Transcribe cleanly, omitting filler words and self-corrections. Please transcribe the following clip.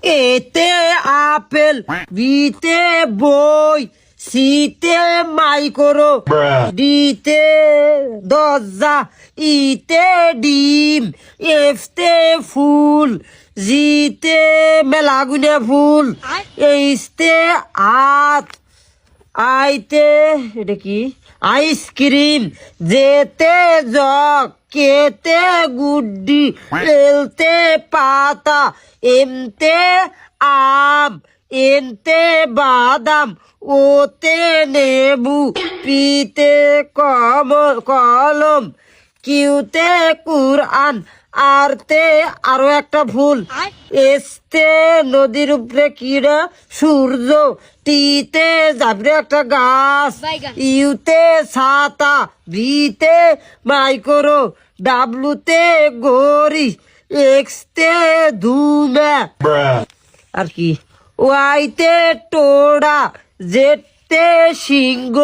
এতে আপেল, বিতে বই, সিতে মাইক্রো, ডিতে দরজা, ইতে ডিম, এফতে ফুল, জিতে মেলাগুনে ফুল, এইচতে হাত, আইতে এটা কি আইসক্রিম, জেতে জগ, কেতে গুড্ডি, এলতে পাতা, এমতে আম, এনতে বাদাম, ওতে নেবু, পিতে কলম, কিউতে কুরআন, আরতে আরো একটা ভুল, এসতে নদীর উপরে কিরা সূর্য, টিতে যাবরে একটা গাছ, ইউতে ছাতা, ভিতে মাইক্রো, ডাব্লুতে গড়ি, এক্সতে ধুমা আর কি, ওয়াইতে টোড়া, জেডতে সিংহ।